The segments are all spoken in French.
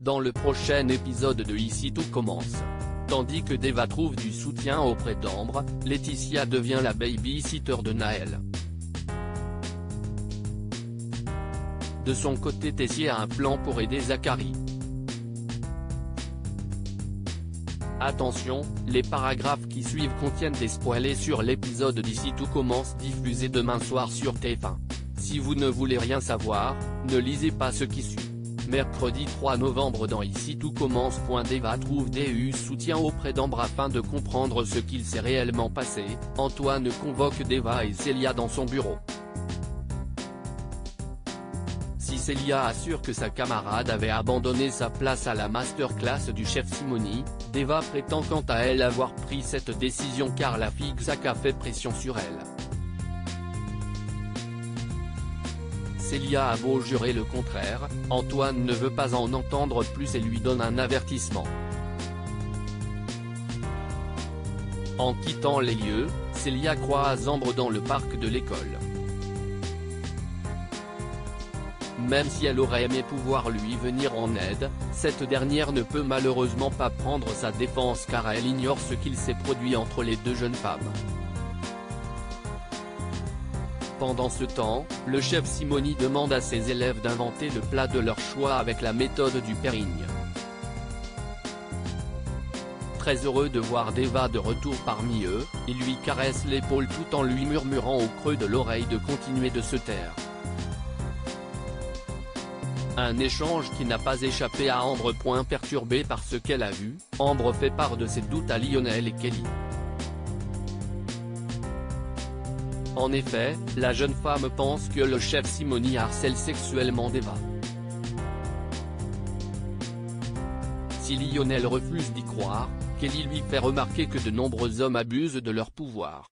dans le prochain épisode de Ici tout commence. Tandis que Deva trouve du soutien auprès d'Ambre, Laetitia devient la baby-sitter de Naël. De son côté, Tessier a un plan pour aider Zachary. Attention, les paragraphes qui suivent contiennent des spoilers sur l'épisode d'Ici tout commence diffusé demain soir sur TF1. Si vous ne voulez rien savoir, ne lisez pas ce qui suit. Mercredi 3 novembre dans Ici tout commence. Deva trouve du soutien auprès d'Ambre afin de comprendre ce qu'il s'est réellement passé. Antoine convoque Deva et Célia dans son bureau. Si Célia assure que sa camarade avait abandonné sa place à la masterclass du chef Simoni, Deva prétend quant à elle avoir pris cette décision car la fille Zach a fait pression sur elle. Célia a beau jurer le contraire, Antoine ne veut pas en entendre plus et lui donne un avertissement. En quittant les lieux, Célia croise Ambre dans le parc de l'école. Même si elle aurait aimé pouvoir lui venir en aide, cette dernière ne peut malheureusement pas prendre sa défense car elle ignore ce qu'il s'est produit entre les deux jeunes femmes. Pendant ce temps, le chef Simoni demande à ses élèves d'inventer le plat de leur choix avec la méthode du pairing. Très heureux de voir Deva de retour parmi eux, il lui caresse l'épaule tout en lui murmurant au creux de l'oreille de continuer de se taire. Un échange qui n'a pas échappé à Ambre. Perturbée par ce qu'elle a vu, Ambre fait part de ses doutes à Lionel et Kelly. En effet, la jeune femme pense que le chef Simoni harcèle sexuellement Deva. Si Lionel refuse d'y croire, Kelly lui fait remarquer que de nombreux hommes abusent de leur pouvoir.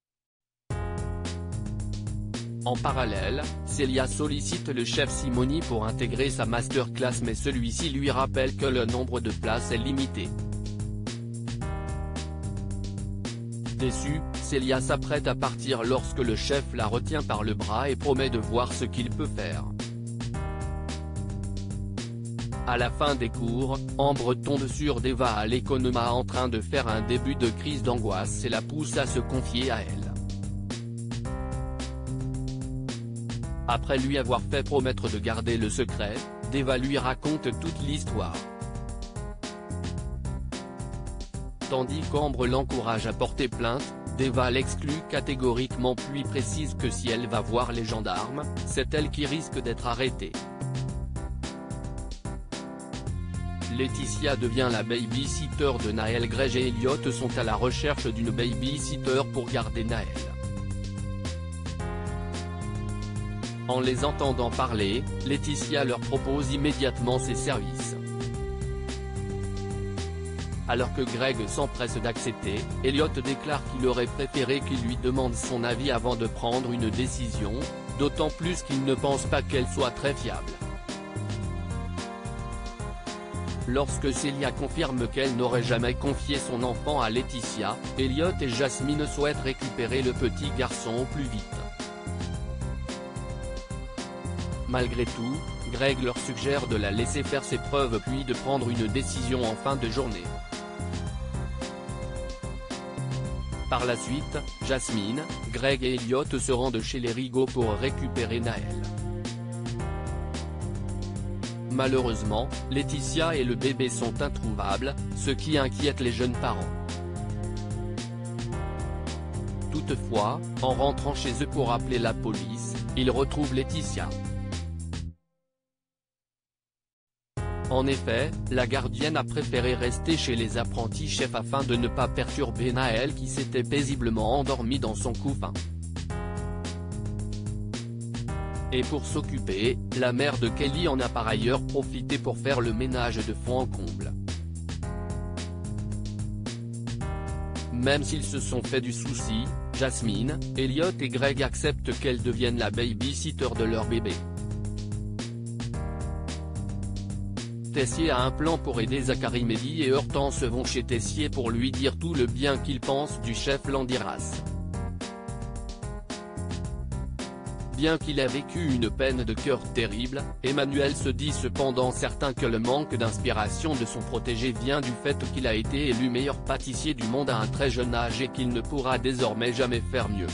En parallèle, Célia sollicite le chef Simoni pour intégrer sa masterclass mais celui-ci lui rappelle que le nombre de places est limité. Déçue, Célia s'apprête à partir lorsque le chef la retient par le bras et promet de voir ce qu'il peut faire. À la fin des cours, Ambre tombe sur Deva à l'économa en train de faire un début de crise d'angoisse et la pousse à se confier à elle. Après lui avoir fait promettre de garder le secret, Deva lui raconte toute l'histoire. Tandis qu'Ambre l'encourage à porter plainte, Deva l'exclut catégoriquement puis précise que si elle va voir les gendarmes, c'est elle qui risque d'être arrêtée. Laetitia devient la baby-sitter de Naël. Greg et Elliot sont à la recherche d'une baby-sitter pour garder Naël. En les entendant parler, Laetitia leur propose immédiatement ses services. Alors que Greg s'empresse d'accepter, Elliot déclare qu'il aurait préféré qu'il lui demande son avis avant de prendre une décision, d'autant plus qu'il ne pense pas qu'elle soit très fiable. Lorsque Célia confirme qu'elle n'aurait jamais confié son enfant à Laetitia, Elliot et Jasmine souhaitent récupérer le petit garçon au plus vite. Malgré tout, Greg leur suggère de la laisser faire ses preuves puis de prendre une décision en fin de journée. Par la suite, Jasmine, Greg et Elliot se rendent chez les Rigaud pour récupérer Naël. Malheureusement, Laetitia et le bébé sont introuvables, ce qui inquiète les jeunes parents. Toutefois, en rentrant chez eux pour appeler la police, ils retrouvent Laetitia. En effet, la gardienne a préféré rester chez les apprentis chefs afin de ne pas perturber Naël qui s'était paisiblement endormi dans son couffin. Et pour s'occuper, la mère de Kelly en a par ailleurs profité pour faire le ménage de fond en comble. Même s'ils se sont fait du souci, Jasmine, Elliot et Greg acceptent qu'elle devienne la baby-sitter de leur bébé. Tessier a un plan pour aider Zachary. Mehdi et Hortense vont chez Tessier pour lui dire tout le bien qu'ils pensent du chef Landiras. Bien qu'il ait vécu une peine de cœur terrible, Emmanuel se dit cependant certain que le manque d'inspiration de son protégé vient du fait qu'il a été élu meilleur pâtissier du monde à un très jeune âge et qu'il ne pourra désormais jamais faire mieux.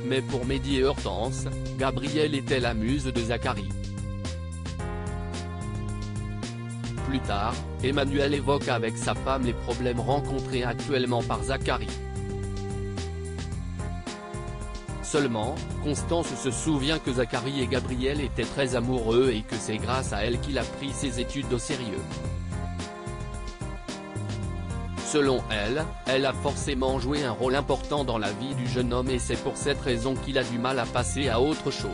Mais pour Mehdi et Hortense, Gabrielle était la muse de Zacharie. Plus tard, Emmanuel évoque avec sa femme les problèmes rencontrés actuellement par Zacharie. Seulement, Constance se souvient que Zacharie et Gabrielle étaient très amoureux et que c'est grâce à elle qu'il a pris ses études au sérieux. Selon elle, elle a forcément joué un rôle important dans la vie du jeune homme et c'est pour cette raison qu'il a du mal à passer à autre chose.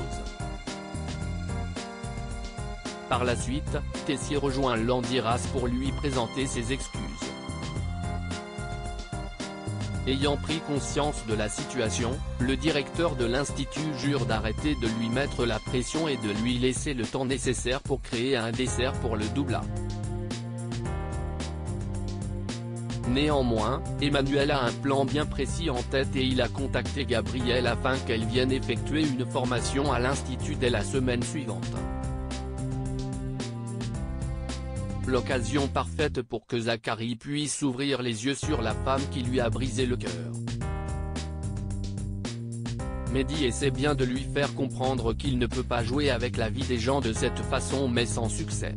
Par la suite, Tessier rejoint Landiras pour lui présenter ses excuses. Ayant pris conscience de la situation, le directeur de l'institut jure d'arrêter de lui mettre la pression et de lui laisser le temps nécessaire pour créer un dessert pour le double A. Néanmoins, Emmanuel a un plan bien précis en tête et il a contacté Gabrielle afin qu'elle vienne effectuer une formation à l'institut dès la semaine suivante. L'occasion parfaite pour que Zacharie puisse ouvrir les yeux sur la femme qui lui a brisé le cœur. Mehdi essaie bien de lui faire comprendre qu'il ne peut pas jouer avec la vie des gens de cette façon mais sans succès.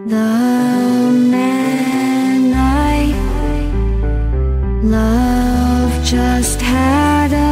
The man I love just had a